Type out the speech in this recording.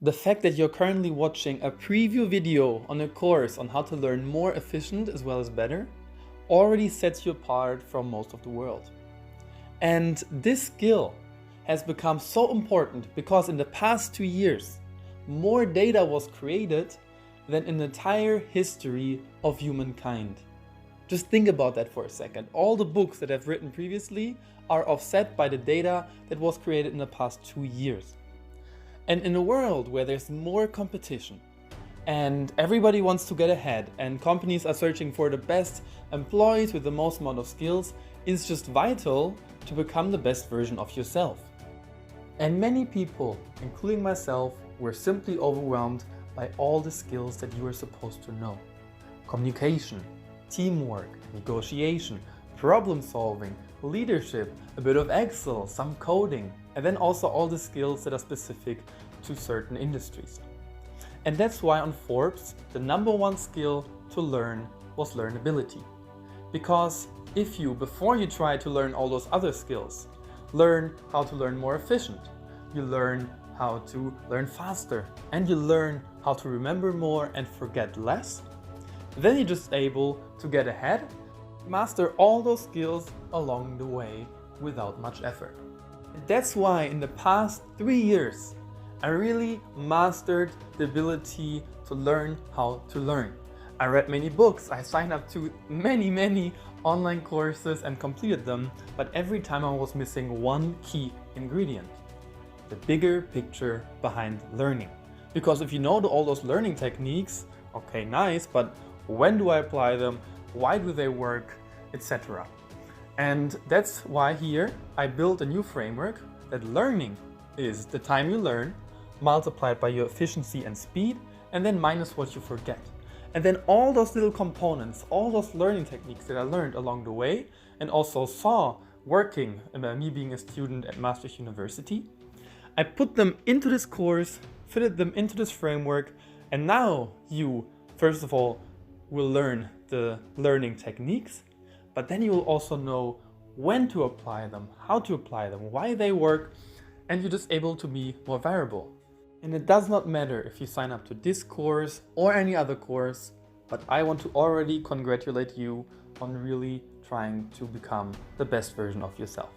The fact that you're currently watching a preview video on a course on how to learn more efficient as well as better already sets you apart from most of the world. And this skill has become so important because in the past 2 years, more data was created than in the entire history of humankind. Just think about that for a second. All the books that I've written previously are offset by the data that was created in the past 2 years. And in a world where there's more competition and everybody wants to get ahead and companies are searching for the best employees with the most amount of skills, it's just vital to become the best version of yourself. And many people, including myself, were simply overwhelmed by all the skills that you are supposed to know. Communication, teamwork, negotiation, problem solving, leadership, a bit of Excel, some coding, and then also all the skills that are specific to certain industries. And that's why on Forbes, the #1 skill to learn was learnability. Because if you, before you try to learn all those other skills, learn how to learn more efficient, you learn how to learn faster, and you learn how to remember more and forget less, then you're just able to get ahead, master all those skills along the way without much effort. And that's why in the past 3 years, I really mastered the ability to learn how to learn. I read many books, I signed up to many online courses and completed them, but every time I was missing one key ingredient: the bigger picture behind learning. Because if you know all those learning techniques, okay, nice, but when do I apply them? Why do they work? Etc. And that's why here I built a new framework that learning is the time you learn multiplied by your efficiency and speed, and then minus what you forget. And then all those little components, all those learning techniques that I learned along the way and also saw working, me being a student at Maastricht University, I put them into this course, fitted them into this framework, and now you, first of all, will learn the learning techniques, but then you will also know when to apply them, how to apply them, why they work, and you're just able to be more variable. And it does not matter if you sign up to this course or any other course, but I want to already congratulate you on really trying to become the best version of yourself.